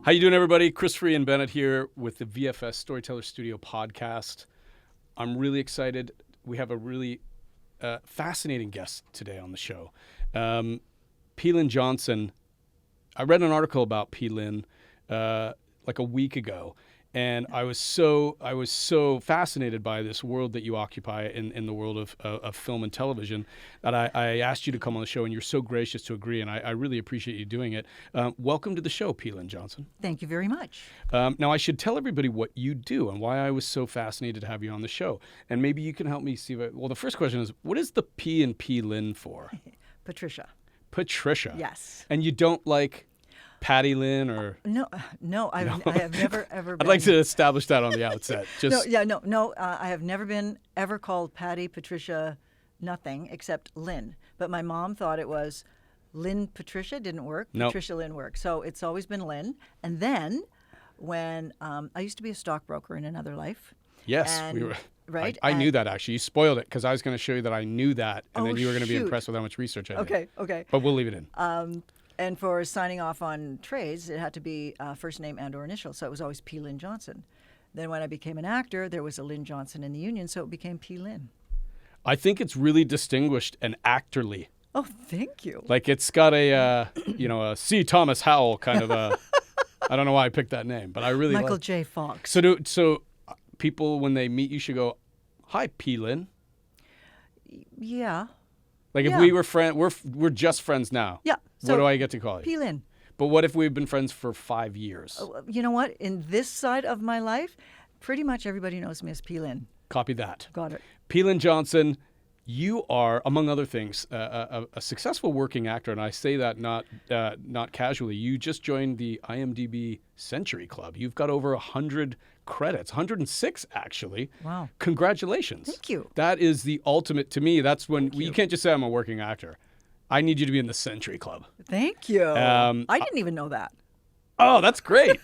How you doing, everybody? Chris and Bennett here with the VFS Storyteller Studio podcast. I'm really excited. We have a really fascinating guest today on the show. Lynn Johnson. I read an article about Lynn like a week ago, and I was so fascinated by this world that you occupy in the world of film and television that I asked you to come on the show, and you're so gracious to agree, and I really appreciate you doing it. Welcome to the show, Lynn Johnson. Thank you very much. Now, I should tell everybody what you do and why I was so fascinated to have you on the show. And maybe you can help me see. Well, the first question is, what is the P in Lynn for? Patricia. Patricia. Yes. And you don't like Patty Lynn or no, I have never ever been. I'd like to establish that on the outset. I have never been ever called Patty, Patricia, nothing except Lynn. But my mom thought it was Lynn Patricia, didn't work. Nope. Patricia Lynn worked. So it's always been Lynn. And then when I used to be a stockbroker in another life. Yes, and, we were. Right. I knew that, actually. You spoiled it because I was going to show you that I knew that, and then you were going to be shoot. impressed with how much research I did. Okay. But we'll leave it in. And for signing off on trades, it had to be first name and or initial. So it was always P. Lynn Johnson. Then when I became an actor, there was a Lynn Johnson in the union, so it became P. Lynn. I think it's really distinguished and actorly. Oh, thank you. Like it's got a C. Thomas Howell kind of a. I don't know why I picked that name, but I really Michael like. J. Fox. So people when they meet you should go, "Hi, P. Lynn." Yeah. Like if Yeah. we were we're just friends now. Yeah. So What do I get to call you? P. Lynn. But what if we've been friends for 5 years? You know what? In this side of my life, pretty much everybody knows me as P. Lynn. Copy that. Got it. Lynn Johnson, you are, among other things, a successful working actor, and I say that not casually. You just joined the IMDb Century Club. You've got over 100 credits, 106 actually. Wow. Congratulations. Thank you. That is the ultimate, to me, that's when, you. you can't just say I'm a working actor. I need you to be in the Century Club. Thank you. I didn't even know that. Oh, that's great.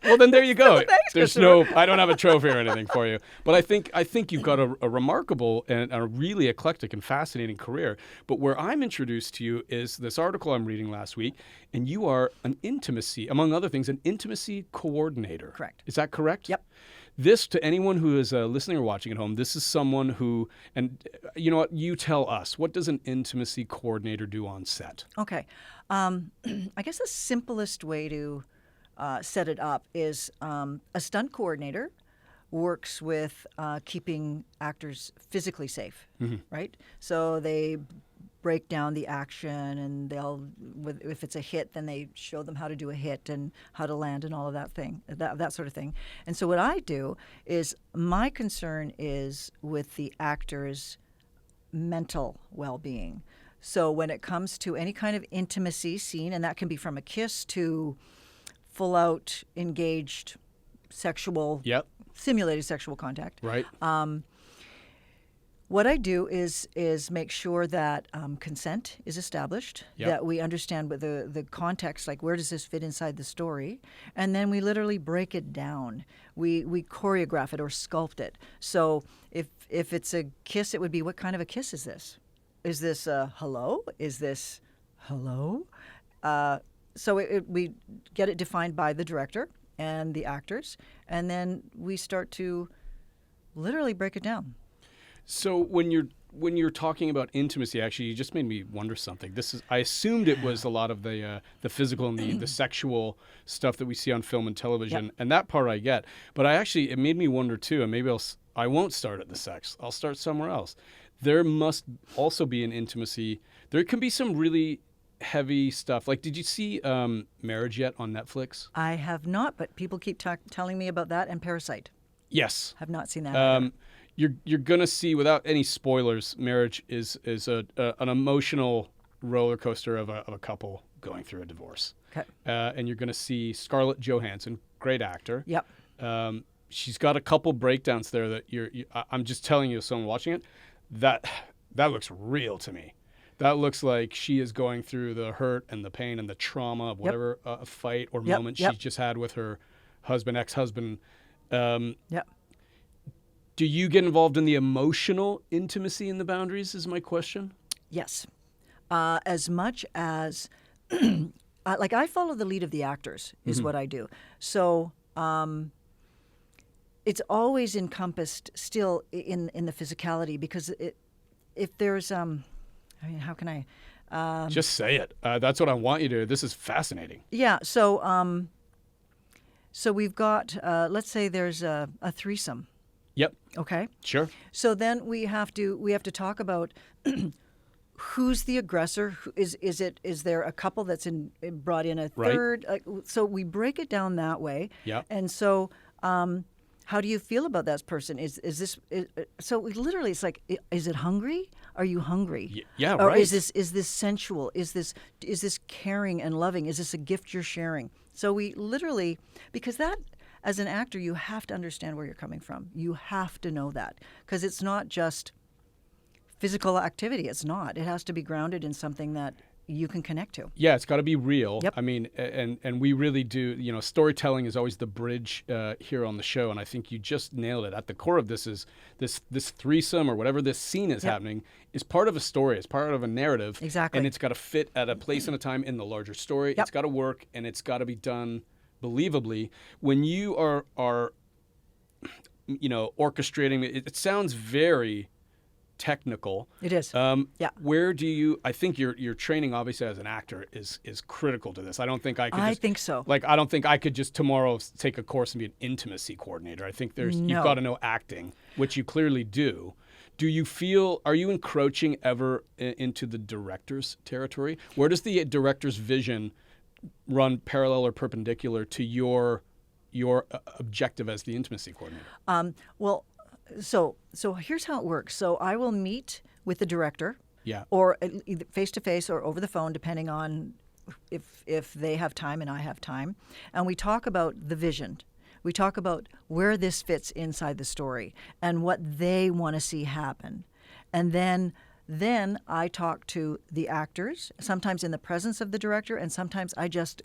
Well, then there you go. Thanks, There's I don't have a trophy or anything for you. But I think you've got a remarkable and a really eclectic and fascinating career. But where I'm introduced to you is this article I'm reading last week, and you are among other things, an intimacy coordinator. Correct. Is that correct? Yep. This, to anyone who is listening or watching at home, this is someone who, and you know what, you tell us, what does an intimacy coordinator do on set? Okay. I guess the simplest way to set it up is a stunt coordinator works with keeping actors physically safe, right? So they break down the action, and if it's a hit, then they show them how to do a hit and how to land and all of that sort of thing. And so what I do is my concern is with the actor's mental well-being. So when it comes to any kind of intimacy scene, and that can be from a kiss to full-out engaged simulated sexual contact. Right. What I do is make sure that consent is established, that we understand what the context, like where does this fit inside the story, and then we literally break it down. We choreograph it or sculpt it. So if it's a kiss, it would be, what kind of a kiss is this? Is this a hello? Is this hello? So we get it defined by the director and the actors, and then we start to literally break it down. So when you're talking about intimacy, actually, you just made me wonder something. I assumed it was a lot of the physical and the sexual stuff that we see on film and television, and that part I get. But it made me wonder too, and maybe I won't start at the sex. I'll start somewhere else. There must also be an intimacy. There can be some really heavy stuff. Like, did you see Marriage yet on Netflix? I have not, but people keep telling me about that, and Parasite. Yes. Have not seen that either. You're gonna see, without any spoilers, Marriage is an emotional roller coaster of a couple going through a divorce. Okay. And you're gonna see Scarlett Johansson, great actor. Yep. She's got a couple breakdowns there that I'm just telling you, as someone watching it, that looks real to me. That looks like she is going through the hurt and the pain and the trauma of whatever fight or moment she's just had with her ex-husband. Do you get involved in the emotional intimacy in the boundaries, is my question? Yes. As much as like I follow the lead of the actors is what I do. So it's always encompassed still in the physicality, because if there's I mean, how can I Just say it. That's what I want you to. This is fascinating. yeah. So so we've got let's say there's a threesome. Yep. Okay. Sure. So then we have to talk about who's the aggressor. Is there a couple that's brought in a third? So we break it down that way. Yep. And so how do you feel about that person? So literally it's like, is it hungry? Are you hungry? Yeah, or right. is this sensual? Is this caring and loving? Is this a gift you're sharing? So we literally, because that, as an actor, you have to understand where you're coming from. You have to know that, because it's not just physical activity. It's not. It has to be grounded in something that you can connect to. Yeah, it's got to be real. Yep. I mean, and we really do. You know, storytelling is always the bridge here on the show, and I think you just nailed it. At the core of this is this threesome or whatever this scene is happening is part of a story. It's part of a narrative. Exactly. And it's got to fit at a place and a time in the larger story. It's got to work, and it's got to be done believably. When you are orchestrating it sounds very technical. It is. Where do you? I think your training, obviously, as an actor, is critical to this. I don't think I could. I think so. Like, I don't think I could just tomorrow take a course and be an intimacy coordinator. I think you've got to know acting, which you clearly do. Do you feel? Are you encroaching ever into the director's territory? Where does the director's vision run parallel or perpendicular to your objective as the intimacy coordinator? Well, so here's how it works. So I will meet with the director, or either face to face or over the phone, depending on if they have time and I have time, and we talk about the vision. We talk about where this fits inside the story and what they want to see happen, and then I talk to the actors, sometimes in the presence of the director, and sometimes I just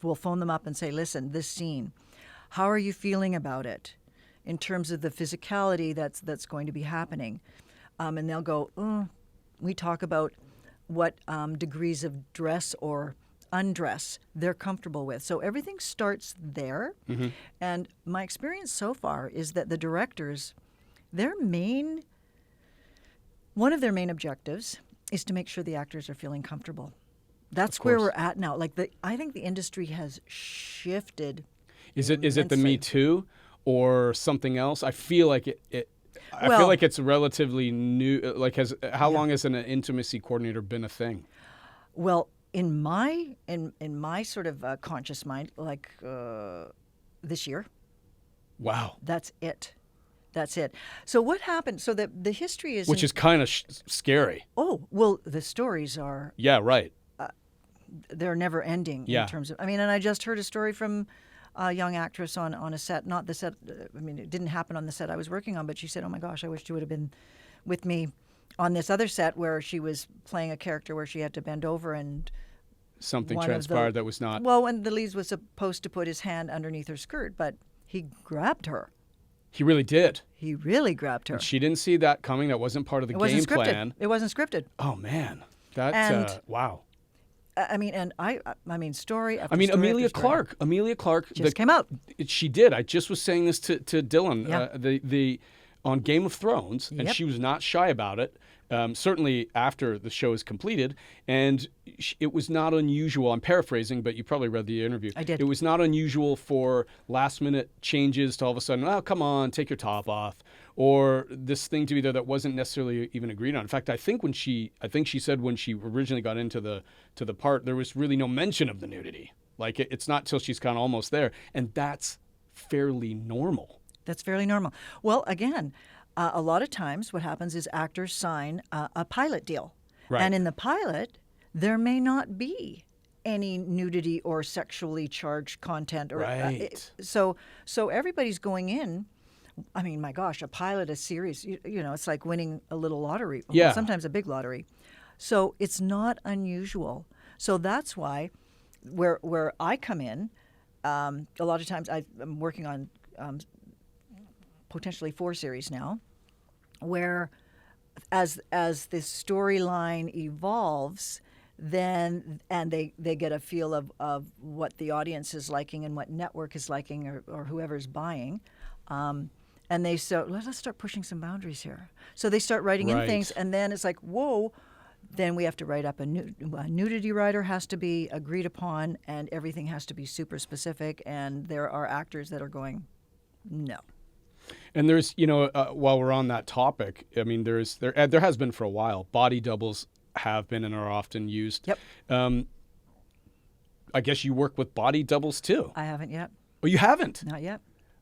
will phone them up and say, listen, this scene, how are you feeling about it in terms of the physicality that's going to be happening? And they'll go, we talk about what degrees of dress or undress they're comfortable with. So everything starts there. Mm-hmm. And my experience so far is that the directors, one of their main objectives is to make sure the actors are feeling comfortable. That's where we're at now. I think the industry has shifted. Is it the Me Too or something else? I feel like I feel like it's relatively new. Like, how long has an intimacy coordinator been a thing? Well, in my sort of conscious mind, this year. Wow. That's it. So what happened? So the history is... Which is kind of scary. Oh, well, the stories are... Yeah, right. They're never ending in terms of... I mean, and I just heard a story from a young actress on a set, not the set... I mean, it didn't happen on the set I was working on, but she said, oh my gosh, I wish you would have been with me on this other set where she was playing a character where she had to bend over and... Something transpired that was not... Well, when the lead was supposed to put his hand underneath her skirt, but he grabbed her. He really did. He really grabbed her. And she didn't see that coming. That wasn't part of the game plan. It wasn't scripted. Oh man, wow. I mean, story after story. Amelia after Clark. Amelia Clark just came out. She did. I just was saying this to Dylan. On Game of Thrones, and she was not shy about it. Certainly after the show is completed, and it was not unusual. I'm paraphrasing, but you probably read the interview. I did. It was not unusual for last-minute changes to all of a sudden, oh, come on, take your top off, or this thing to be there that wasn't necessarily even agreed on. In fact, I think she said when she originally got into the part, there was really no mention of the nudity. Like it's not till she's kind of almost there, and that's fairly normal. That's fairly normal. Well, again, a lot of times what happens is actors sign a pilot deal. Right. And in the pilot, there may not be any nudity or sexually charged content. Right. So everybody's going in. I mean, my gosh, a pilot, a series, it's like winning a little lottery. Yeah. Sometimes a big lottery. So it's not unusual. So that's why where I come in, a lot of times I'm working on potentially 4 series now, where as this storyline evolves, then and they get a feel of what the audience is liking and what network is liking or whoever's buying. And they start, let's start pushing some boundaries here. So they start writing in things, and then it's like, whoa, then we have to write up a nudity rider has to be agreed upon, and everything has to be super specific, and there are actors that are going, no. And there's, while we're on that topic, I mean, there has been for a while, body doubles have been and are often used. Yep. I guess you work with body doubles too. I haven't yet. Oh, you haven't? Not yet.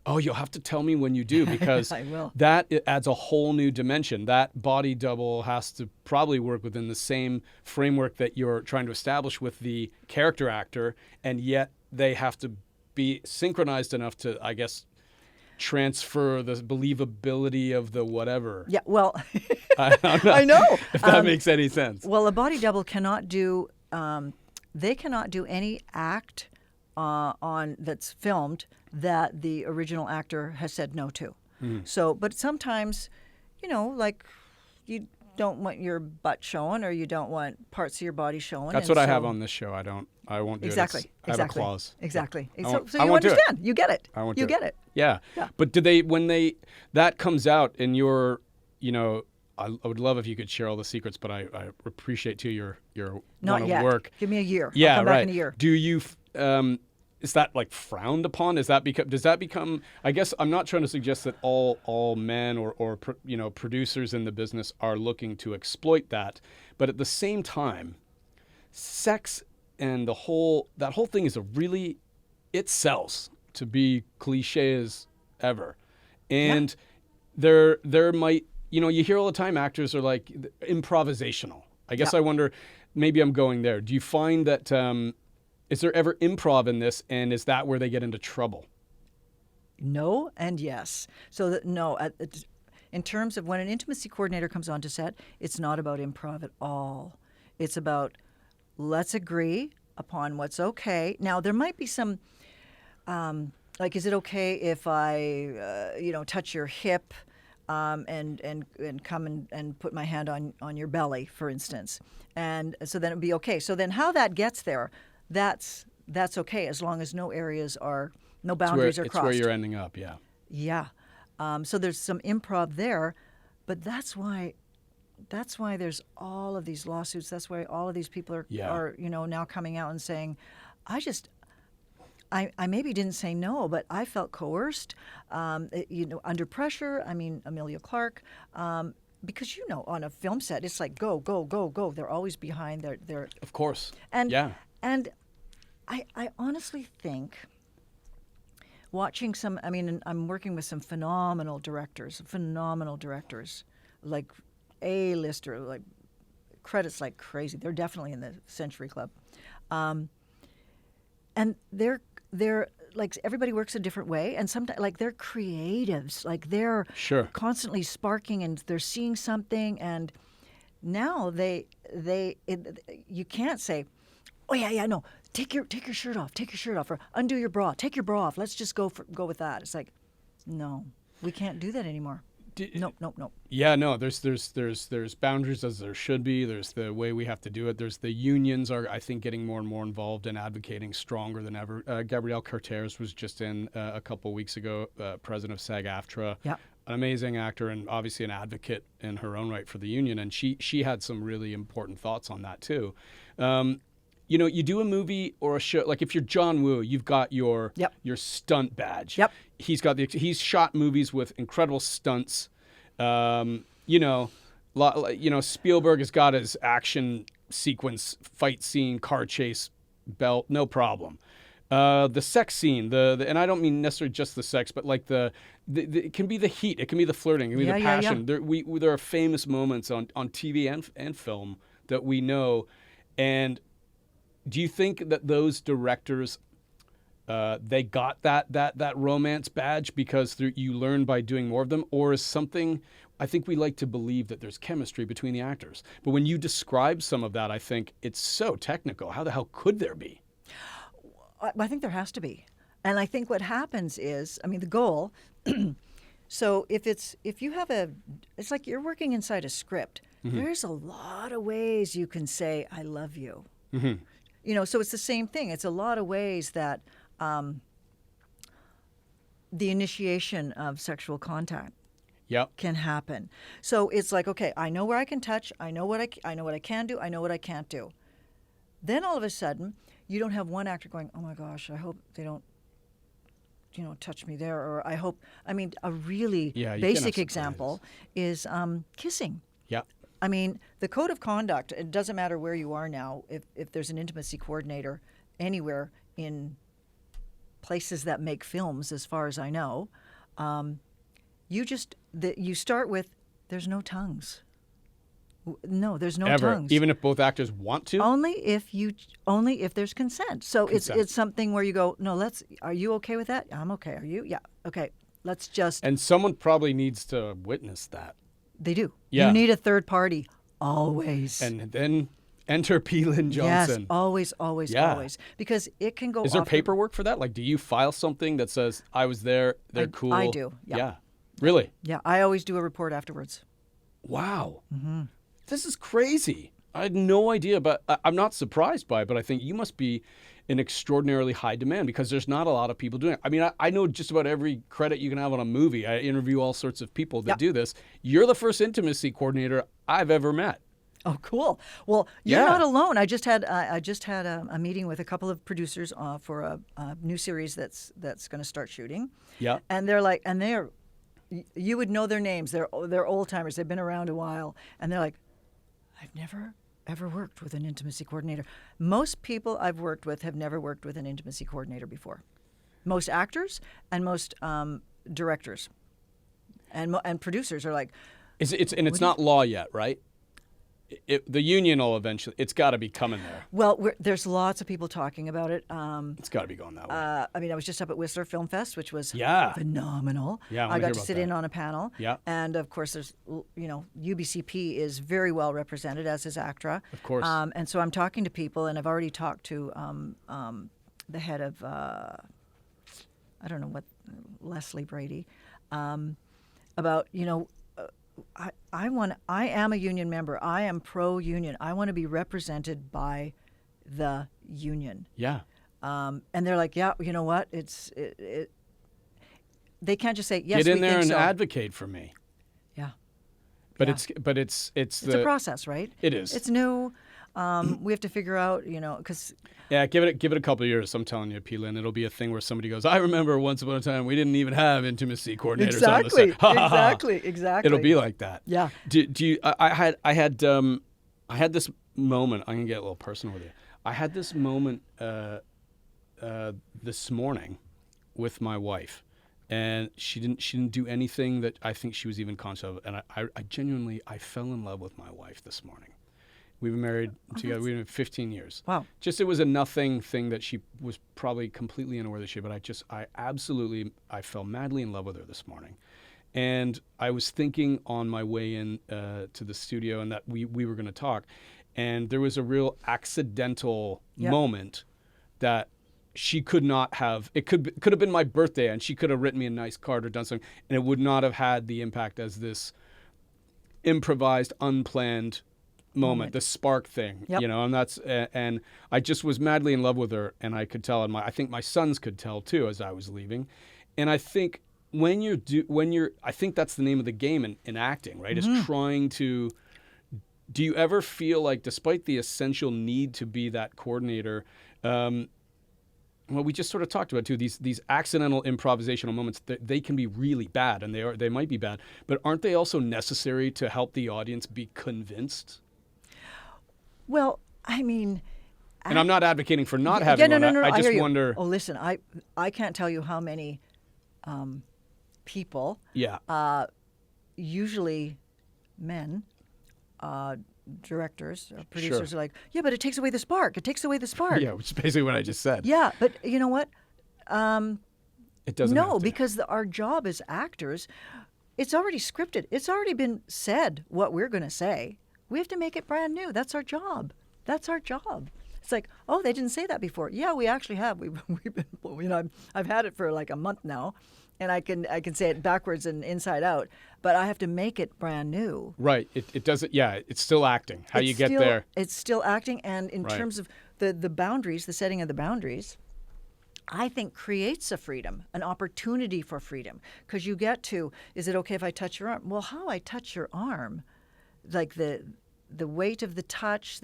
Oh, you'll have to tell me when you do, because I will. That it adds a whole new dimension. That body double has to probably work within the same framework that you're trying to establish with the character actor, and yet they have to be synchronized enough to, I guess, transfer the believability of the whatever. Yeah, well, I know. If that makes any sense. Well, a body double cannot do, they cannot do any act on that's filmed that the original actor has said no to. So, but sometimes, like you don't want your butt showing, or you don't want parts of your body showing. That's what I have on this show. I won't do exactly. it. I have a clause. Exactly. Yeah. So you understand. You get it. I won't you do get it. it. Yeah. But that comes out in your, I would love if you could share all the secrets, but I appreciate too your Not line yet. of work. Give me a year. Yeah, I'll come right. back in a year. Do you? Is that like frowned upon? Does that become? I guess I'm not trying to suggest that all men or producers in the business are looking to exploit that, but at the same time, sex and that whole thing is it sells to be cliche as ever, and there might you hear all the time actors are like improvisational. I guess I wonder, maybe I'm going there. Do you find that? Is there ever improv in this, and is that where they get into trouble? No and yes. So no, in terms of when an intimacy coordinator comes onto set, it's not about improv at all. It's about, let's agree upon what's okay. Now, there might be some, like, is it okay if I, touch your hip and come and put my hand on your belly, for instance? And so then it'd be okay. So then how that gets there, that's okay, as long as no boundaries are crossed. It's where you're ending up, yeah. Yeah. So there's some improv there, but that's why there's all of these lawsuits. That's why all of these people are now coming out and saying, I maybe didn't say no, but I felt coerced, under pressure. I mean, Amelia Clark, because on a film set, it's like go, go, go, go. They're always behind their. Of course. And I honestly think watching I'm working with some phenomenal directors, like A-lister, like credits like crazy. They're definitely in the Century Club. And they're like, everybody works a different way, and sometimes like they're creatives, like they're constantly sparking, and they're seeing something, and now you can't say, oh yeah, no, take your shirt off, or undo your bra, take your bra off. Let's just go with that. It's like, no, we can't do that anymore. Nope. Yeah, no. There's boundaries, as there should be. There's the way we have to do it. There's the unions are, I think, getting more and more involved and advocating stronger than ever. Gabrielle Carteres was just in a couple weeks ago, president of SAG-AFTRA. Yeah. An amazing actor and obviously an advocate in her own right for the union, and she had some really important thoughts on that too. You do a movie or a show, like if you're John Woo, you've got your stunt badge. Yep. He's shot movies with incredible stunts. Spielberg has got his action sequence, fight scene, car chase belt, no problem. The sex scene, and I don't mean necessarily just the sex, but like it can be the heat, it can be the flirting, it can be the passion. There are famous moments on TV and film that we know. And do you think that those directors, they got that romance badge because you learn by doing more of them, or is something? I think we like to believe that there's chemistry between the actors, but when you describe some of that, I think it's so technical. How the hell could there be? I think there has to be, and I think what happens is, the goal. So if you have it's like you're working inside a script. there's a lot of ways you can say, I love you. Mm-hmm. You know, so it's the same thing. It's a lot of ways that the initiation of sexual contact Yep. can happen. So it's like, okay, I know where I can touch. I know what I know what I can do. I know what I can't do. Then all of a sudden, you don't have one actor going, oh my gosh, I hope they don't, touch me there. Or I hope, a really Yeah, you can have basic surprises. example is kissing. Yeah. I mean, the code of conduct, it doesn't matter where you are now, if there's an intimacy coordinator anywhere in places that make films, as far as I know, you start with, there's no tongues. No, there's no Ever. tongues. Even if both actors want to? Only if there's consent. So Consent. it's something where you go, no, are you okay with that? I'm okay. Are you? Yeah. Okay. Let's just. And someone probably needs to witness that. They do. Yeah. You need a third party, always. And then enter P. Lynn Johnson. Yes, always, always, Yeah. always. Because it can go Is there off the- paperwork for that? Like, do you file something that says, I was there, they're cool? I do, yeah. Really? Yeah, I always do a report afterwards. Wow. Mm-hmm. This is crazy. I had no idea, but I'm not surprised by it, but I think you must be in extraordinarily high demand because there's not a lot of people doing it. I mean, I know just about every credit you can have on a movie. I interview all sorts of people that do this. You're the first intimacy coordinator I've ever met. Oh, cool. Well, you're Yeah. not alone. I just had a meeting with a couple of producers for a new series that's going to start shooting. Yeah. And they're you would know their names. They're old timers. They've been around a while, and they're like, I've never ever worked with an intimacy coordinator. Most people I've worked with have never worked with an intimacy coordinator before. Most actors and most directors and producers are like, It's not law yet, right? The union will eventually, it's got to be coming there. well, there's lots of people talking about it. It's got to be going that way. I was just up at Whistler Film Fest, which was Yeah. phenomenal. Yeah, I I wanna got hear to about sit that. in on a panel. Yeah. And of course, there's, UBCP is very well represented, as is ACTRA. Of course. And so I'm talking to people, and I've already talked to the head of, I don't know what, Leslie Brady, about, I am a union member. I am pro-union. I want to be represented by the union. Yeah. And they're like, yeah, you know what? They can't just say, yes, Get in we there think and so. advocate for me. Yeah. But Yeah. it's It's a process, right? It is. It's new. We have to figure out, because Yeah, give it a couple of years. I'm telling you, P. Lynn, it'll be a thing where somebody goes, I remember once upon a time we didn't even have intimacy coordinators on the set. Exactly. It'll be like that. Yeah. Do you? I had this moment. I'm gonna get a little personal with you. I had this moment this morning with my wife, and she didn't do anything that I think she was even conscious of. And I genuinely fell in love with my wife this morning. We've been married together. We've been 15 years. Wow. Just it was a nothing thing that she was probably completely unaware that she. But I fell madly in love with her this morning, and I was thinking on my way in to the studio, and that we were going to talk, and there was a real accidental moment that she could not have. It could have been my birthday, and she could have written me a nice card or done something, and it would not have had the impact as this improvised, unplanned moment, the spark thing, Yep. and that's and I just was madly in love with her, and I could tell, and I think my sons could tell too as I was leaving, and I think I think that's the name of the game in acting, right? Is trying to. Do you ever feel like, despite the essential need to be that coordinator, well, we just sort of talked about too, these accidental improvisational moments, they can be really bad, and they might be bad, but aren't they also necessary to help the audience be convinced? Well, I mean, And I'm not advocating for not having one. no. I hear just you. wonder. Oh, listen, I can't tell you how many people, Yeah. usually men, directors, producers are like, yeah, but it takes away the spark. It takes away the spark. Yeah, which is basically what I just said. Yeah, but you know what? It doesn't. No, have to. because our job as actors, it's already scripted. It's already been said what we're going to say. We have to make it brand new. That's our job. That's our job. It's like, oh, they didn't say that before. Yeah, we actually have. We've been, I've had it for like a month now, and I can say it backwards and inside out, but I have to make it brand new. Right. It doesn't. Yeah. It's still acting. How It's you get still, there. It's still acting, and in Right. terms of the boundaries, the setting of the boundaries, I think creates a freedom, an opportunity for freedom, because you get to, is it okay if I touch your arm? Well, how I touch your arm, like the weight of the touch,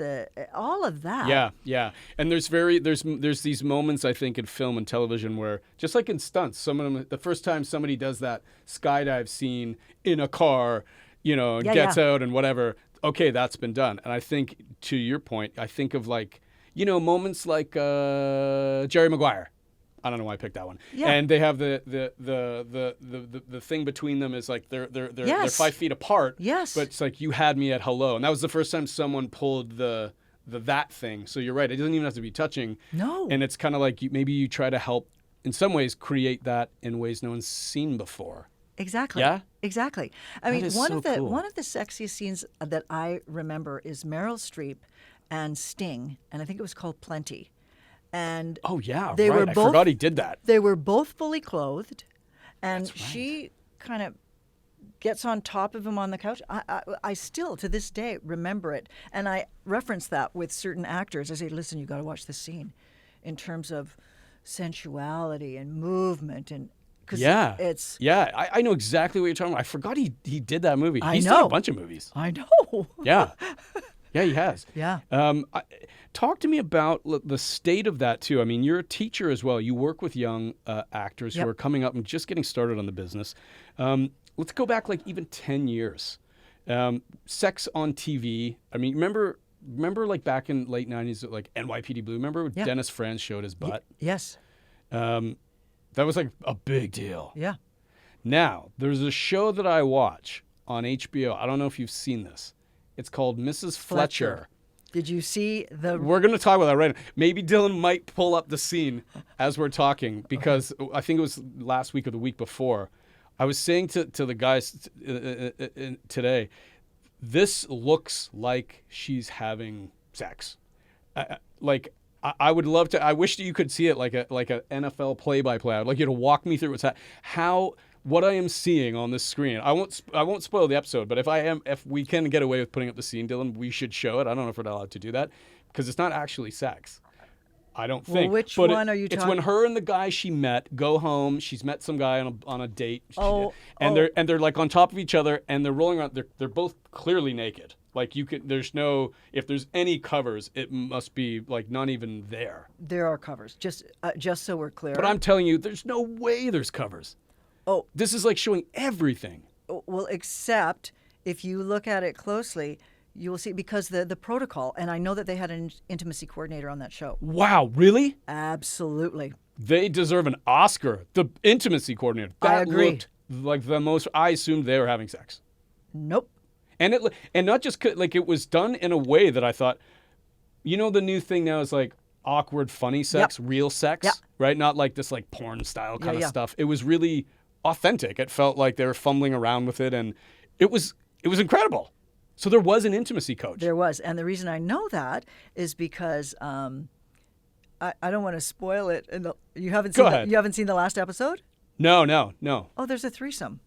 all of that. Yeah, yeah. And there's these moments, I think, in film and television where, just like in stunts, some of them, the first time somebody does that skydive scene in a car, and gets out and whatever, okay, that's been done. And I think, to your point, I think of moments like Jerry Maguire. I don't know why I picked that one. Yeah. And they have the thing between them is like they're Yes. 5 feet apart. Yes. But it's like, you had me at hello, and that was the first time someone pulled the that thing. So you're right. It doesn't even have to be touching. No. And it's kind of like maybe you try to help in some ways create that in ways no one's seen before. Exactly. Yeah? Exactly. I mean, is one so of the cool. one of the sexiest scenes that I remember is Meryl Streep and Sting, and I think it was called Plenty. And Oh yeah, they right. were I both forgot he did that. They were both fully clothed, and That's right. she kind of gets on top of him on the couch. I still, to this day, remember it. And I reference that with certain actors. I say, listen, you got to watch this scene in terms of sensuality and movement. And cause Yeah. it's, I know exactly what you're talking about. I forgot he did that movie. I He's done know. a bunch of movies. I know. Yeah. Yeah, he has. Yeah. Talk to me about the state of that, too. I mean, you're a teacher as well. You work with young actors Yep. who are coming up and just getting started on the business. Let's go back even 10 years. Sex on TV. I mean, remember like back in late 90s, like NYPD Blue? Remember when Yeah. Dennis Franz showed his butt? Yes. That was like a big deal. Yeah. Now, there's a show that I watch on HBO. I don't know if you've seen this. It's called Mrs. Fletcher. Did you see the? We're going to talk about that right now. Maybe Dylan might pull up the scene as we're talking, because I think it was last week or the week before. I was saying to the guys today, this looks like she's having sex. I would love to. I wish that you could see it like a NFL play-by-play. I'd like you to walk me through what I am seeing on this screen. I won't spoil the episode, but if we can get away with putting up the scene, Dylan, we should show it. I don't know if we're allowed to do that, because it's not actually sex. I don't think. Well, which But one are you It's talking? when her and the guy she met go home. She's met some guy on a date. Oh. They're like on top of each other, and they're rolling around. They're both clearly naked. Like there's no, if there's any covers, it must be like not even there. There are covers. Just so we're clear. But I'm telling you, there's no way there's covers. Oh. This is like showing everything. Well, except if you look at it closely, you will see, because the protocol, and I know that they had an intimacy coordinator on that show. Wow, really? Absolutely. They deserve an Oscar. The intimacy coordinator. That I agree. looked like the most. I assumed they were having sex, Nope. and not just like it was done in a way that I thought. The new thing now is like awkward, funny sex, real sex, Yep. right? Not like this like porn style kind of yeah. stuff. It was really authentic. It felt like they were fumbling around with it, and it was incredible. So there was an intimacy coach. There was, and the reason I know that is because I don't want to spoil it. You haven't Go seen ahead. You haven't seen the last episode? No. Oh, there's a threesome.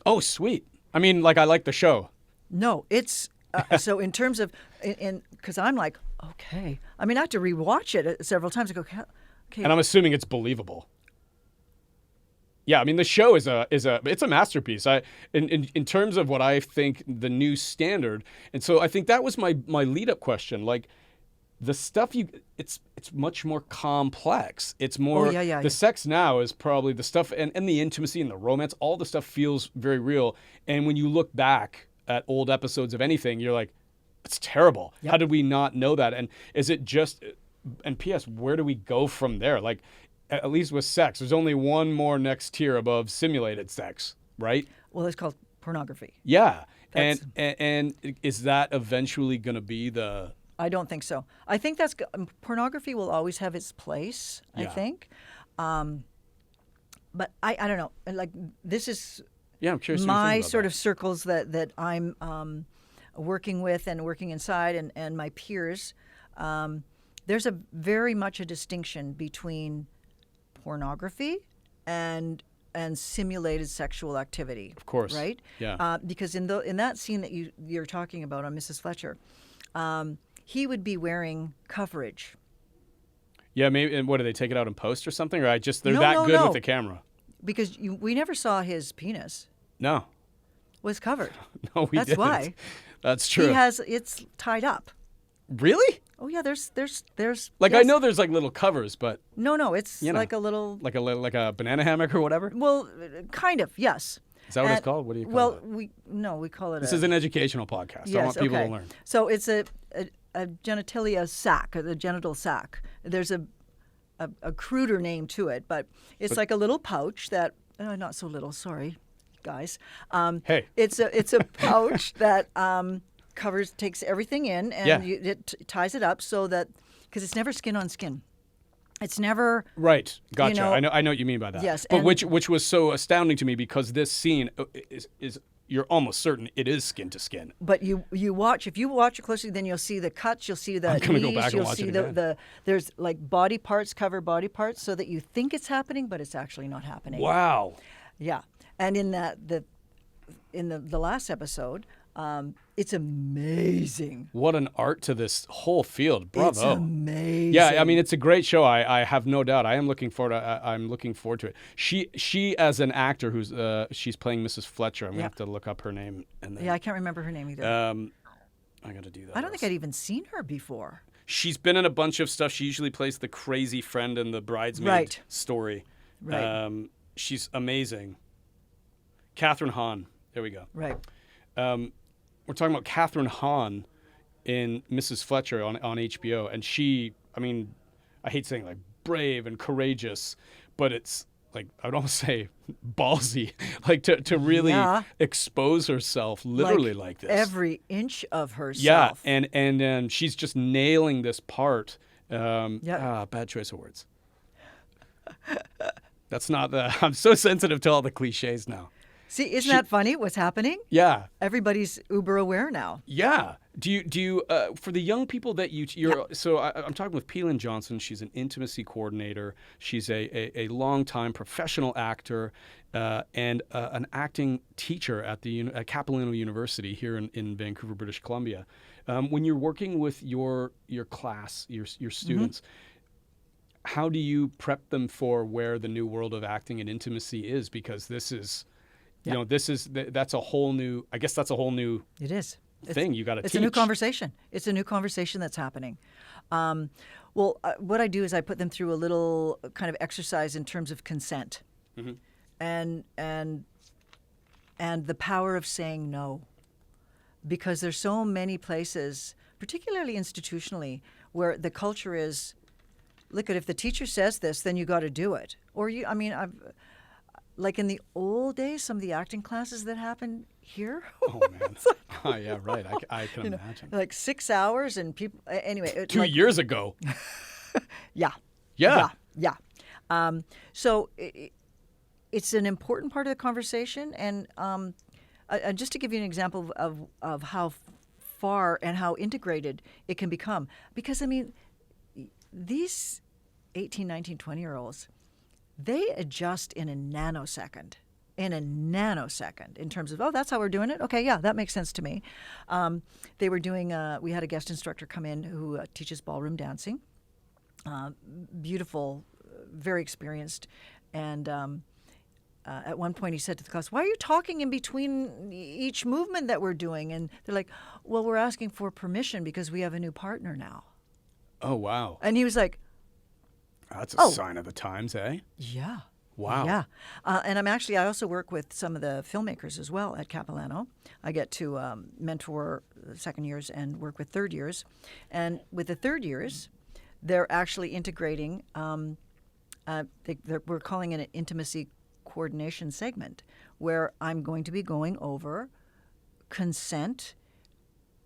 Oh, sweet. I mean, like, I like the show. No, it's so in terms of because I'm like, okay. I mean, I have to rewatch it several times. I go, okay. And I'm assuming it's believable. Yeah, I mean, the show is a masterpiece. In terms of what I think the new standard, and so I think that was my lead up question. Like, the stuff it's much more complex. It's more the sex now is probably the stuff and the intimacy and the romance. All the stuff feels very real. And when you look back at old episodes of anything, you're like, it's terrible. Yep. How did we not know that? And is it just? And P.S. Where do we go from there? Like, at least with sex, there's only one more next tier above simulated sex, right? Well, it's called pornography. Yeah. And is that eventually going to be the... I don't think so. I think pornography will always have its place, I Yeah. think. But I don't know. Like, this is Yeah, I'm curious what you my think about sort that. of circles that I'm working with and working inside, and my peers. There's very much a distinction between pornography and and simulated sexual activity. Of course. Right? Yeah. Because in that scene that you're talking about on Mrs. Fletcher, he would be wearing coverage. Yeah, maybe. And what, do they take it out in post or something? Or they're No, that no, good no. with the camera? Because we never saw his penis No. was covered. No, we That's didn't. why. That's true. It's tied up. Really? Oh yeah, there's Like, yes. I know there's like little covers, but No, it's You know. like a little. like a banana hammock or whatever. Well, kind of, yes. Is that what it's called? What do you call Well, it? we call it. This is an educational podcast. I want people okay. to learn. So it's a genitalia sac, or the genital sac. There's a cruder name to it, but it's like a little pouch that not so little. Sorry, guys. Hey. It's a pouch that takes everything in, and Yeah. it ties it up so that because it's never skin on skin. It's never Right. Gotcha. know- I know what you mean by that. Yes, But and- which was so astounding to me because this scene is you're almost certain it is skin to skin. But if you watch it closely, then you'll see the cuts. You'll see the I'm gonna go knees, back and you'll watch see it again. there's like body parts cover body parts, so that you think it's happening, but it's actually not happening. Wow. Yeah, and in the last episode, it's amazing. What an art to this whole field. Bravo. It's amazing. Yeah, I mean it's a great show. I have no doubt. I'm looking forward to it. She as an actor who's she's playing Mrs. Fletcher. I'm gonna have to look up her name and then Yeah, I can't remember her name either. I got to do that. I don't think I'd even seen her before. She's been in a bunch of stuff. She usually plays the crazy friend in the bridesmaid Right. story. Right. She's amazing. Catherine Hahn. There we go. Right. We're talking about Catherine Hahn in Mrs. Fletcher on HBO, and she, I mean, I hate saying like brave and courageous, but it's like I would almost say ballsy, like to really Yeah. expose herself literally like this. Every inch of Yeah, herself. and she's just nailing this part. Yeah. Bad choice of words. That's not the. I'm so sensitive to all the cliches now. See, isn't that funny? What's happening? Yeah. Everybody's uber aware now. Yeah. Do you for the young people that you're so I'm talking with Lynn Johnson. She's an intimacy coordinator. She's a longtime professional actor and an acting teacher at Capilano University here in Vancouver, British Columbia. When you're working with your class, your students, how do you prep them for where the new world of acting and intimacy is? Because this is, that's a whole new. I guess that's a whole new. It is. Thing you got to teach. It's a new conversation. It's a new conversation that's happening. What I do is I put them through a little kind of exercise in terms of consent, and the power of saying no, because there's so many places, particularly institutionally, where the culture is, look at if the teacher says this, then you got to do it. Or like in the old days, some of the acting classes that happened here. Oh man. Oh yeah, right. I can imagine. Like 6 hours and people. Anyway, 2 years ago. Yeah. Yeah. Yeah. So it's an important part of the conversation, and just to give you an example of how far and how integrated it can become, because I mean, these 18, 19, 20-year-olds. They adjust in a nanosecond. In terms of, that's how we're doing it. Okay, yeah, that makes sense to me. They were doing, we had a guest instructor come in who teaches ballroom dancing. Beautiful, very experienced. And at one point he said to the class, why are you talking in between each movement that we're doing? And they're like, well, we're asking for permission because we have a new partner now. Oh, wow. And he was like, that's a sign of the times, eh? Yeah. Wow. Yeah. And I also work with some of the filmmakers as well at Capilano. I get to mentor second years and work with third years. And with the third years, they're actually integrating, we're calling it an intimacy coordination segment, where I'm going to be going over consent,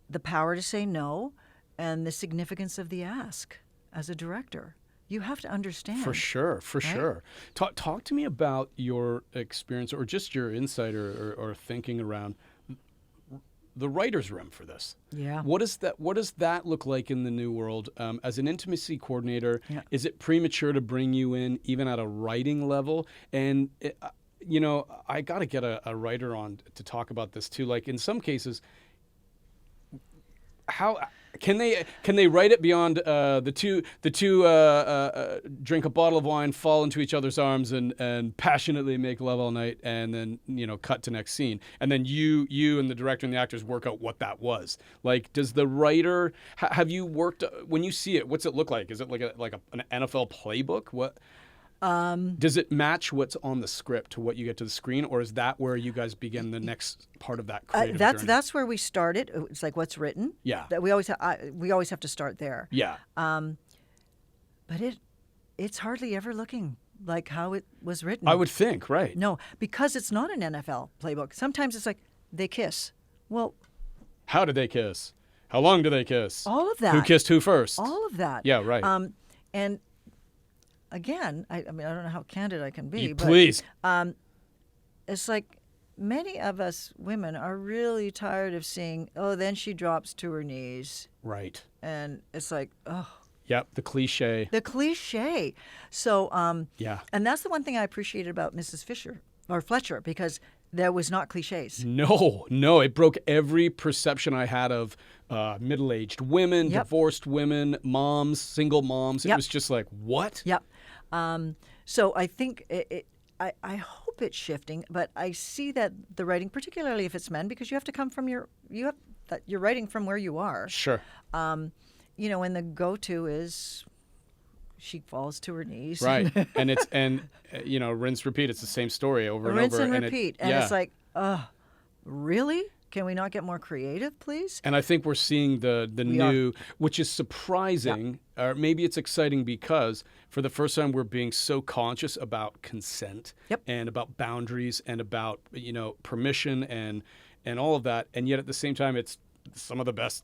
the power to say no, and the significance of the ask as a director. You have to understand. For sure. Sure. Talk to me about your experience or just your insight or thinking around the writer's room for this. Yeah. What does that look like in the new world? As an intimacy coordinator, is it premature to bring you in even at a writing level? And I got to get a writer on to talk about this too. Like in some cases, how can they write it beyond the two drink a bottle of wine, fall into each other's arms, and passionately make love all night, and then cut to next scene, and then you and the director and the actors work out what that was. Like, does the writer have you worked when you see it? What's it look like? Is it like an NFL playbook? What? Does it match what's on the script to what you get to the screen, or is that where you guys begin the next part of that creative journey? That's where we started. It's like what's written. Yeah. That we always have to start there. Yeah. But it's hardly ever looking like how it was written. I would think, right? No, because it's not an NFL playbook. Sometimes it's like they kiss. Well, how did they kiss? How long do they kiss? All of that. Who kissed who first? All of that. Yeah, right. And again, I mean, I don't know how candid I can be, Please. But it's like many of us women are really tired of seeing, then she drops to her knees. Right. And it's like, Yep, the cliche. The cliche. So, yeah. And that's the one thing I appreciated about Mrs. Fletcher, because there was not cliches. No, it broke every perception I had of middle-aged women, divorced women, moms, single moms. It was just like, what? Yep. So I think I hope it's shifting, but I see that the writing, particularly if it's men, because you have to come from you're writing from where you are. Sure. And the go-to is she falls to her knees. Right. and rinse, repeat. It's the same story over and rinse over. And repeat. And it's like, really? Can we not get more creative, please? And I think we're seeing the new, which is surprising, or maybe it's exciting because for the first time we're being so conscious about consent and about boundaries and about, permission and all of that. And yet at the same time, it's some of the best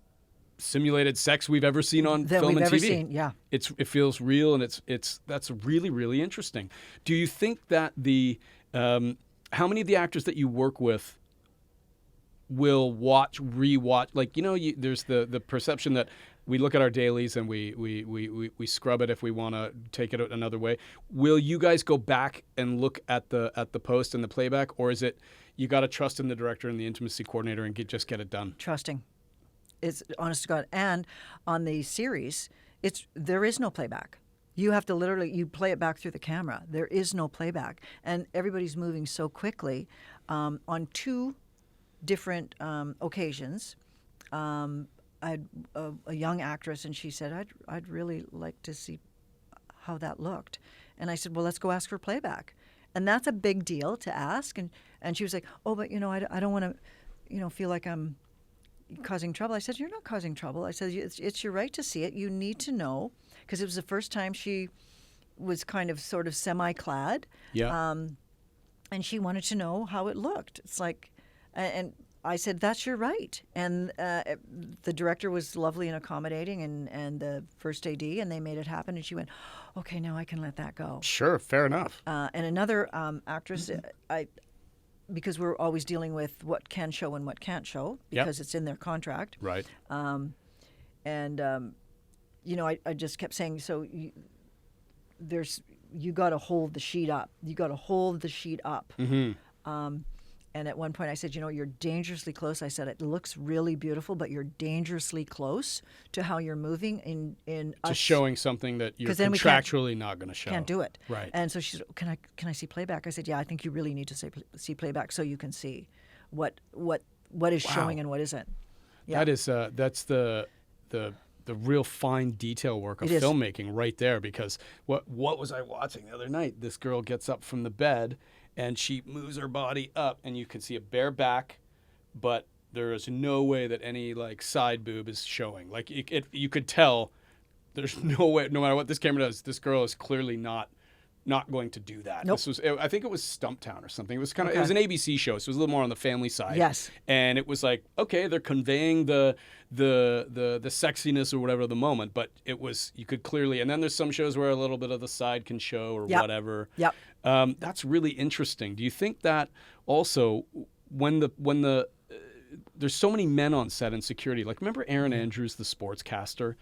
simulated sex we've ever seen on film and TV. Yeah. It feels real, and that's really, really interesting. Do you think that how many of the actors that you work with will rewatch? Like, there's the perception that we look at our dailies and we scrub it if we want to take it another way. Will you guys go back and look at the post and the playback, or is it you got to trust in the director and the intimacy coordinator and just get it done? Trusting. It's honest to God. And on the series, there is no playback. You have to you play it back through the camera. There is no playback, and everybody's moving so quickly. On two different occasions, I had a young actress, and she said, I'd really like to see how that looked. And I said, well, let's go ask for playback. And that's a big deal to ask. And she was like, oh, but, I don't want to, feel like I'm causing trouble. I said, you're not causing trouble. I said, it's your right to see it. You need to know, because it was the first time she was kind of sort of semi-clad. Yeah. And she wanted to know how it looked. It's like, and I said, that's your right. And the director was lovely and accommodating, and the first AD, and they made it happen. And she went, okay, now I can let that go. Sure, fair enough. And another actress, because we're always dealing with what can show and what can't show, because it's in their contract. Right. I just kept saying, so you got to hold the sheet up. You got to hold the sheet up. Mm-hmm. And at one point I said, you're dangerously close. I said, it looks really beautiful, but you're dangerously close to how you're moving in to us. Showing something that you're contractually not going to show. Can't do it. Right. And so she said, can I see playback? I said, yeah, I think you really need to see playback so you can see what is showing and what isn't. Yeah. That's the real fine detail work of filmmaking right there, because what was I watching the other night? This girl gets up from the bed and she moves her body up, and you can see a bare back, but there is no way that any side boob is showing. Like you could tell there's no way, no matter what this camera does, this girl is clearly not going to do that. Nope. I think it was Stumptown or something. It was it was an ABC show, so it was a little more on the family side. Yes. And it was like, okay, they're conveying the sexiness or whatever of the moment, but you could clearly, and then there's some shows where a little bit of the side can show or whatever. Yep. That's really interesting. Do you think that also when there's so many men on set in security, like remember Aaron Andrews, the sportscaster?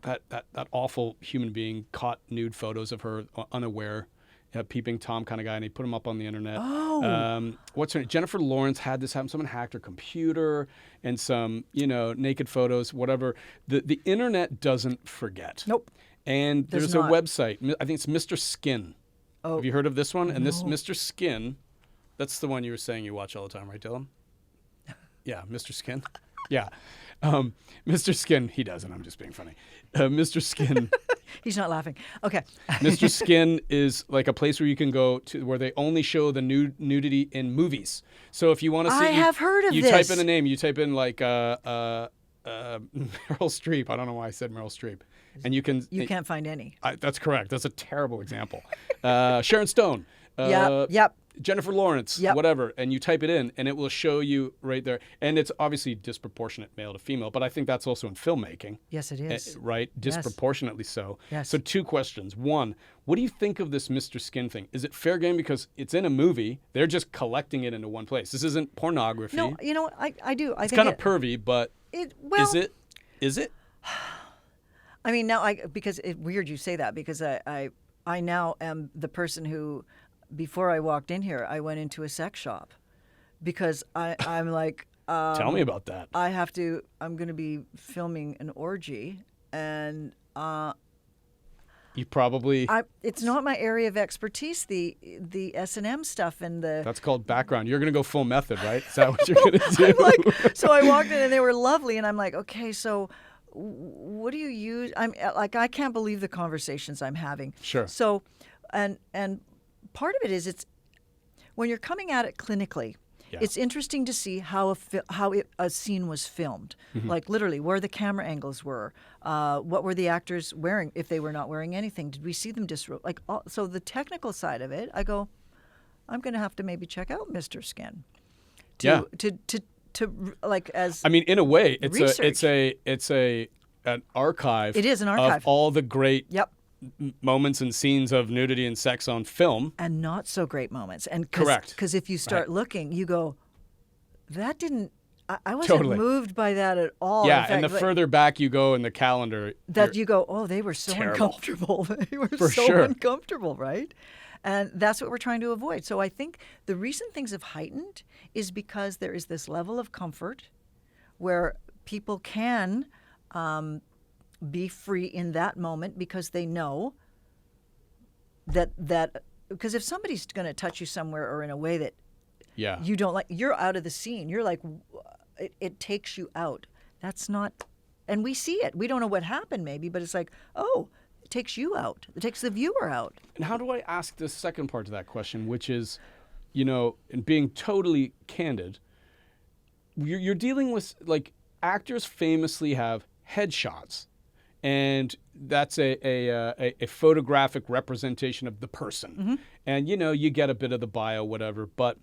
That awful human being caught nude photos of her unaware, a peeping Tom kind of guy, and he put him up on the internet. Oh. What's her name? Jennifer Lawrence had this happen. Someone hacked her computer and some, naked photos, whatever. The internet doesn't forget. Nope. And Does there's not. a website. I think it's Mr. Skin. Oh. Have you heard of this one? And this No. Mr. Skin, that's the one you were saying you watch all the time, right, Dylan? Yeah, Mr. Skin. Yeah. Mr. Skin, he doesn't. I'm just being funny. Mr. Skin. He's not laughing. Okay. Mr. Skin is like a place where you can go to where they only show the nudity in movies. So if you want to see, I have heard of you this. type in a name. You type in like Meryl Streep. I don't know why I said Meryl Streep. And you can. You can't find any. That's correct. That's a terrible example. Sharon Stone. Yep. Jennifer Lawrence, Yep. whatever, and you type it in, and it will show you right there. And it's obviously disproportionate male to female, but I think that's also in filmmaking. Yes, it is. Right? Disproportionately so. Yes. So 2 questions. 1, what do you think of this Mr. Skin thing? Is it fair game because it's in a movie? They're just collecting it into one place. This isn't pornography. No, you know what? I do. I it's think kind of pervy, but is it? Is it? I mean, now because it's weird you say that because I now am the person who, before I walked in here, I went into a sex shop because I'm like. Tell me about that. I'm going to be filming an orgy, and You probably. it's not my area of expertise. The S&M stuff and the. That's called background. You're going to go full method, right? Is that what you're going to do? I'm like, so I walked in and they were lovely, and I'm like, okay, so what do you use? I'm like, I can't believe the conversations I'm having. Sure. So, and part of it is it's when you're coming at it clinically. Yeah. It's interesting to see how a scene was filmed, like literally where the camera angles were, what were the actors wearing if they were not wearing anything. Did we see them disrobe? So the technical side of it, I go, I'm going to have to maybe check out Mr. Skin. To like as I mean, in a way, it's an archive. It is an archive of all the great Yep. moments and scenes of nudity and sex on film. And not so great moments. And Correct. Because if you start looking, you go, that didn't. I wasn't Totally. moved by that at all. Yeah, In fact, and the further back you go in the calendar, that you go, oh, they were so terrible. uncomfortable. They were For so sure. uncomfortable, right? And that's what we're trying to avoid. So I think the reason things have heightened is because there is this level of comfort where people can be free in that moment because they know that because if somebody's going to touch you somewhere or in a way that yeah, you don't like, you're out of the scene. You're like, it takes you out. That's not, and we see it. We don't know what happened maybe, but it's like, oh, it takes you out. It takes the viewer out. And how do I ask the second part to that question, which is, and being totally candid, you're dealing with, like, actors famously have headshots, and that's a photographic representation of the person. Mm-hmm. And, you get a bit of the bio, whatever, but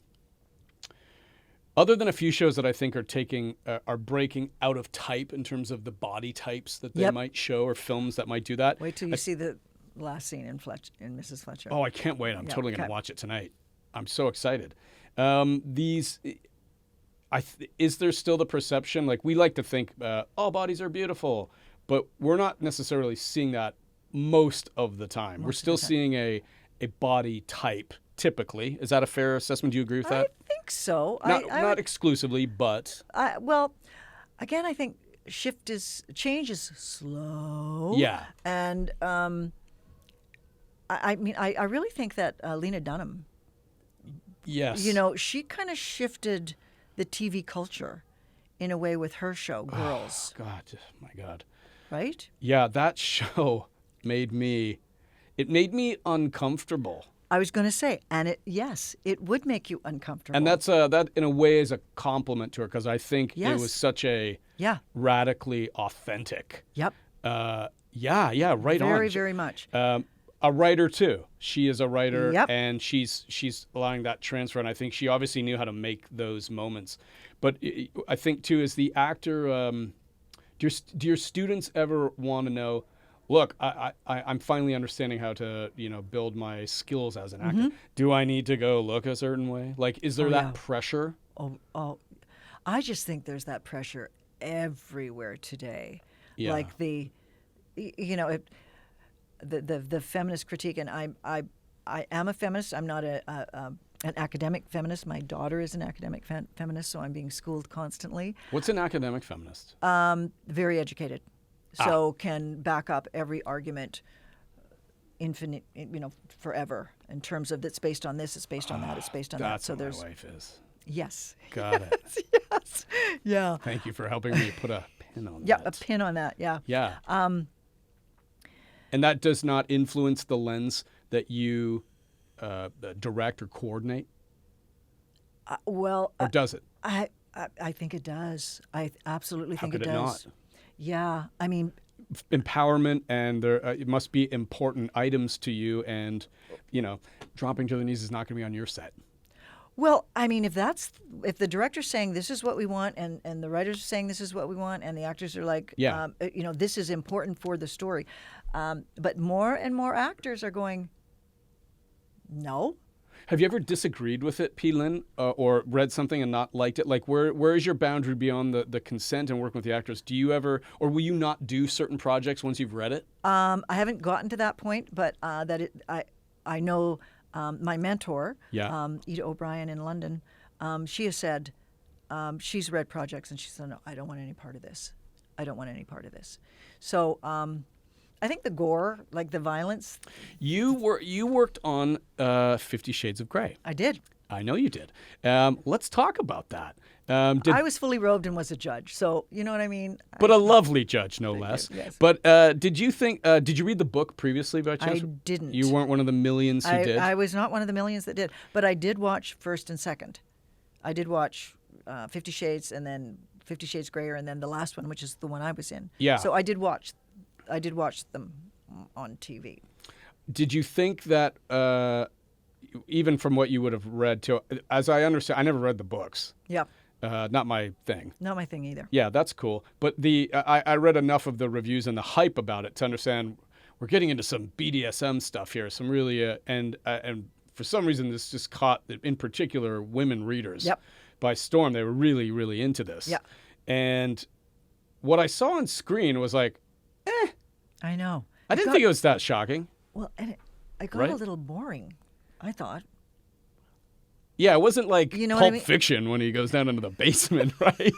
other than a few shows that I think are breaking out of type in terms of the body types that they Yep. might show, or films that might do that. Wait till you see the last scene in Mrs. Fletcher. Oh, I can't wait. I'm Yeah, totally going okay. to watch it tonight. I'm so excited. Is there still the perception, like, we like to think all bodies are beautiful, but we're not necessarily seeing that most of the time. We're still seeing a body type, typically. Is that a fair assessment? Do you agree with that? I think so. Not exclusively, but... Well, again, I think change is slow. Yeah. And I mean, I really think that Lena Dunham, Yes. she kind of shifted the TV culture in a way with her show, Girls. Oh, God. My God. Right? Yeah, that show made me uncomfortable. I was going to say, and it would make you uncomfortable. And that in a way is a compliment to her, because I think Yes. it was such a radically authentic. Yep. Right on. Very, very much. A writer too. She is a writer, Yep. and she's allowing that transfer. And I think she obviously knew how to make those moments. But I think too, as the actor, do your students ever want to know? Look, I'm finally understanding how to, build my skills as an actor. Mm-hmm. Do I need to go look a certain way? Like, is there that yeah. pressure? Oh, I just think there's that pressure everywhere today. Yeah. Like the feminist critique, and I am a feminist. I'm not an academic feminist. My daughter is an academic feminist, so I'm being schooled constantly. What's an academic feminist? Very educated, so can back up every argument infinite, forever, in terms of it's based on this, it's based on that, it's based on that. That's So what there's my wife is. yes. Got it. Yes. Yeah. Thank you for helping me put a pin on Yeah, that. a pin on that. Yeah. Yeah. And that does not influence the lens that you direct or coordinate? Well, Or does it? I think it does. I absolutely How think could it it does. not? Yeah. I mean, Empowerment, and there it must be important items to you, and dropping to the knees is not going to be on your set. well, I mean, if the director's saying this is what we want, and the writers are saying this is what we want, and the actors are like, Yeah. this is important for the story. But more and more actors are going, no. Have you ever disagreed with it, P. Lynn, or read something and not liked it? Like, where is your boundary beyond the consent and working with the actors? Do you ever, or will you not do certain projects once you've read it? I haven't gotten to that point, but I know my mentor, Yeah. Ida O'Brien in London, she has said she's read projects and she said, no, I don't want any part of this. I don't want any part of this. So I think the gore, like the violence, You worked on 50 Shades of Grey. I did. I know you did. Let's talk about that. I was fully robed and was a judge, so you know what I mean. But a lovely judge, no less. yes. But did you read the book previously by chance? I didn't. You weren't one of the millions who did? I was not one of the millions that did, but I did watch first and second. I did watch 50 Shades and then 50 Shades Grayer and then the last one, which is the one I was in. Yeah. So I did watch them on TV. Did you think that, even from what you would have read, too, as I understand, I never read the books. Yeah. Not my thing. Not my thing either. Yeah, that's cool. But I read enough of the reviews and the hype about it to understand we're getting into some BDSM stuff here. Some really, and for some reason, this just caught, in particular, women readers Yep. by storm. They were really, really into this. Yeah. And what I saw on screen was like, I know. I didn't think it was that shocking. Well, and it got Right? a little boring, I thought. Yeah, it wasn't like You know what Pulp I mean? Fiction when he goes down into the basement, right?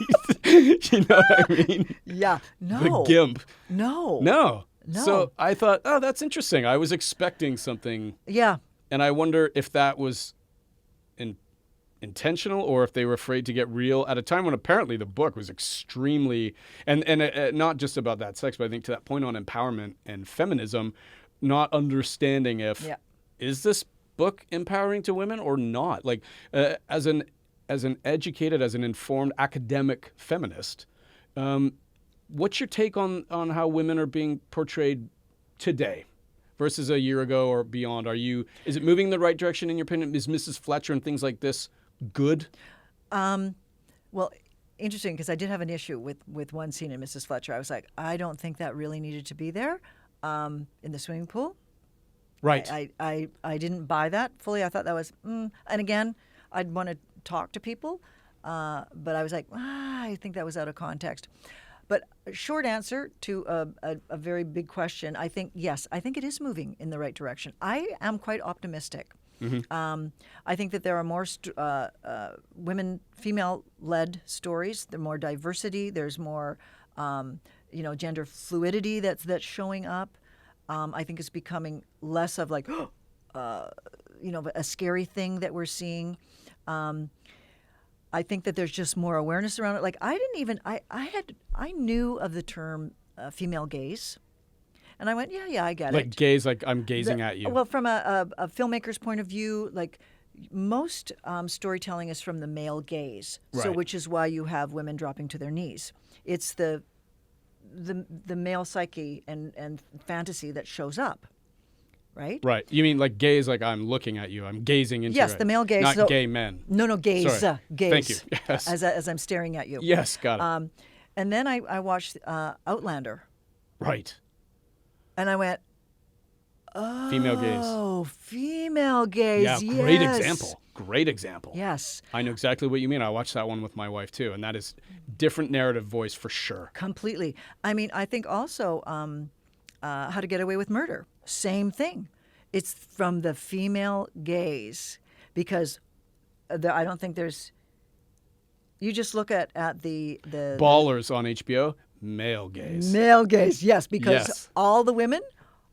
You know what I mean? Yeah. No. The gimp. No. No. No. So I thought, oh, that's interesting. I was expecting something, Yeah. and I wonder if that was intentional or if they were afraid to get real at a time when apparently the book was extremely, and not just about that sex, but I think to that point on empowerment and feminism, not understanding if, Yeah. is this book empowering to women or not? Like, as an educated, as an informed academic feminist, what's your take on how women are being portrayed today versus a year ago or beyond? Is it moving in the right direction in your opinion? Is Mrs. Fletcher and things like this good? Well, interesting, because I did have an issue with one scene in Mrs. Fletcher. I was like, I don't think that really needed to be there in the swimming pool. Right. I didn't buy that fully. I thought that was, and again, I'd want to talk to people, but I was like, I think that was out of context. But a short answer to a very big question, I think, yes, I think it is moving in the right direction. I am quite optimistic. Mm-hmm. I think that there are more women, female-led stories. There's more diversity. There's more, gender fluidity that's showing up. I think it's becoming less of like, a scary thing that we're seeing. I think that there's just more awareness around it. Like I knew of the term female gaze, and I went, yeah, I get it. Like gaze, like I'm gazing at you. Well, from a filmmaker's point of view, like most storytelling is from the male gaze, so Right. which is why you have women dropping to their knees. It's the male psyche and fantasy that shows up, right? Right. You mean like gaze, like I'm looking at you. I'm gazing into Yes, your the male gaze. Not So- gay men. No, gaze. Sorry. Gaze. Thank you. Yes. As I'm staring at you. Yes, got it. And then I watched Outlander, Right. and I went, Female gaze. oh, female gaze. Yeah, yes. great example. Great example. Yes, I know exactly what you mean. I watched that one with my wife too, and that is different narrative voice for sure. completely. I mean, I think also How to Get Away with Murder, same thing. It's from the female gaze, because I don't think there's. You just look at the Ballers on HBO, male gaze. male gaze, yes, because Yes. all the women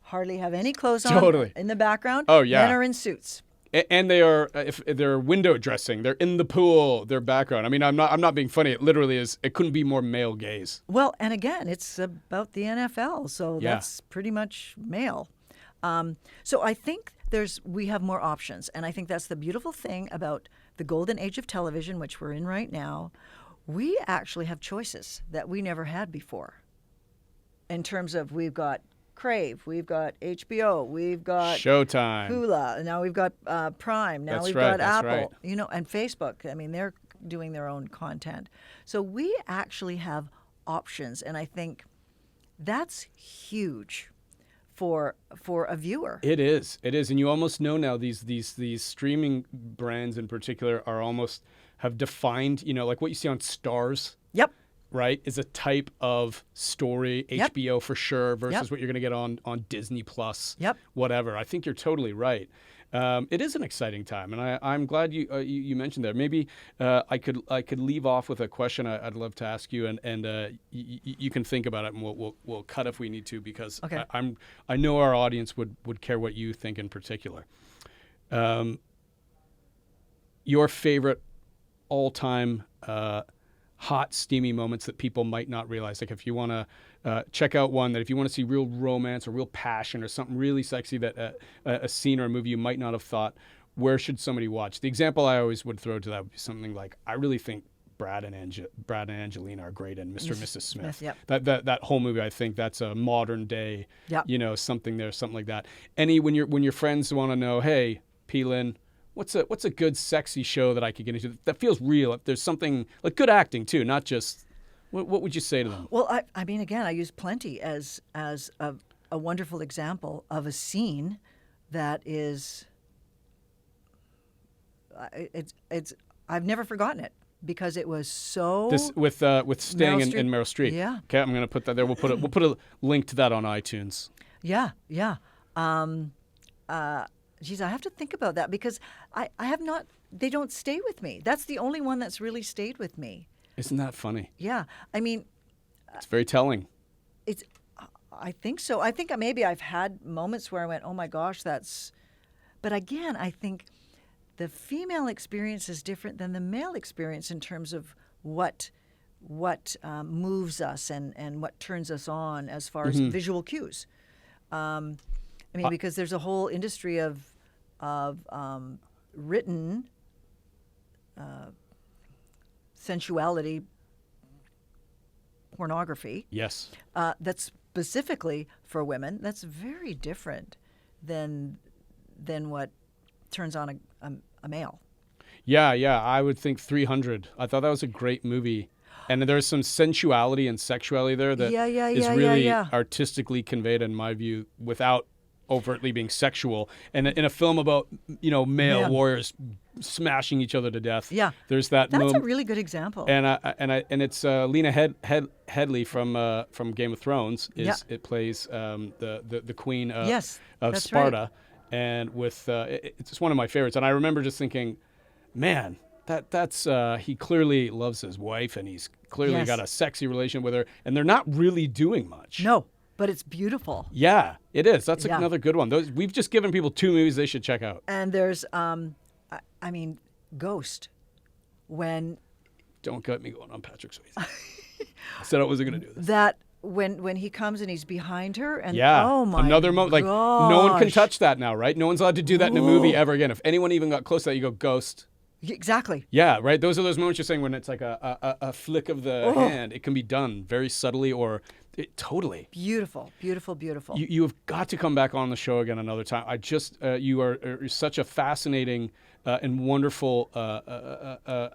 hardly have any clothes on Totally. in the background. Oh, yeah. Men are in suits. And they are, if they're window dressing, they're in the pool, their background. I mean, I'm not being funny. It literally is. It couldn't be more male gaze. Well, and again, it's about the NFL, so Yeah. that's pretty much male. So I think we have more options, and I think that's the beautiful thing about the golden age of television, which we're in right now. We actually have choices that we never had before. In terms of, we've got Crave, we've got HBO, we've got Showtime. Hulu, now we've got Prime, now That's we've right, got that's Apple, right. and Facebook. I mean, they're doing their own content. So we actually have options, and I think that's huge for a viewer. It is, and you almost know now these streaming brands in particular are almost have defined, like what you see on Stars. Yep. Right, is a type of story, Yep. HBO for sure, versus Yep. what you're going to get on Disney Plus, Yep. whatever. I think you're totally right. It is an exciting time, and I'm glad you mentioned that. Maybe I could leave off with a question I'd love to ask you, and you can think about it, and we'll cut if we need to, because Okay. I know our audience would care what you think in particular. Your favorite all-time hot, steamy moments that people might not realize. Like, if you want to check out one that, if you want to see real romance or real passion or something really sexy that a scene or a movie you might not have thought, where should somebody watch? The example I always would throw to that would be something like, I really think Brad and Angelina are great in Mr. and Mrs. Smith. Yep. That whole movie, I think that's a modern day, Yep. Something like that. When your friends want to know, hey, P. Lynn, what's a good sexy show that I could get into that feels real? If there's something like good acting too, not just what would you say to them? Well, I mean, again, I use Plenty as a wonderful example of a scene that is. It's I've never forgotten it, because it was so. This with Sting and Meryl Streep. Yeah. Okay, I'm gonna put that there. We'll put a link to that on iTunes. Yeah. Geez, I have to think about that, because I have not. They don't stay with me. That's the only one that's really stayed with me. Isn't that funny? Yeah, I mean, It's very telling. I think so. I think maybe I've had moments where I went, "Oh my gosh, that's." But again, I think the female experience is different than the male experience in terms of what moves us and what turns us on as far as visual cues. I mean, because there's a whole industry of written sensuality pornography. Yes. That's specifically for women. That's very different than what turns on a male. Yeah. I would think 300. I thought that was a great movie. And there's some sensuality and sexuality there that is really artistically conveyed, in my view, without overtly being sexual. And in a film about male warriors smashing each other to death, there's that. That's a really good example. And it's Lena Headey from Game of Thrones. It plays the queen of Sparta, right. And it's just one of my favorites. And I remember just thinking, man. That's he clearly loves his wife, and he's clearly got a sexy relationship with her, and they're not really doing much. No, but it's beautiful. Yeah, it is. That's another good one. We've just given people two movies they should check out. And there's, Ghost. Don't get me going on Patrick Swayze. I said I wasn't going to do this. That when he comes and he's behind her, and oh my another moment. Like, no one can touch that now, right? No one's allowed to do that in a movie ever again. If anyone even got close to that, you go Ghost. Exactly. Yeah, right. Those are those moments you're saying when it's like a flick of the hand. It can be done very subtly or totally. Beautiful. You have got to come back on the show again another time. You are such a fascinating and wonderful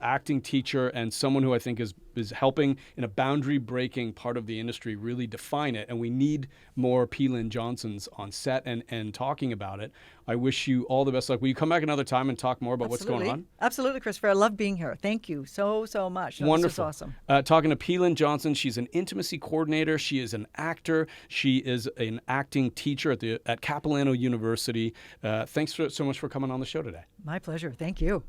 acting teacher, and someone who I think is helping in a boundary-breaking part of the industry really define it. And we need more P. Lynn Johnsons on set and talking about it. I wish you all the best luck. Will you come back another time and talk more about what's going on? Absolutely, Christopher. I love being here. Thank you so much. Wonderful. This is awesome. Talking to P. Lynn Johnson. She's an intimacy coordinator. She is an actor. She is an acting teacher at Capilano University. Thanks so much for coming on the show today. My pleasure. Thank you.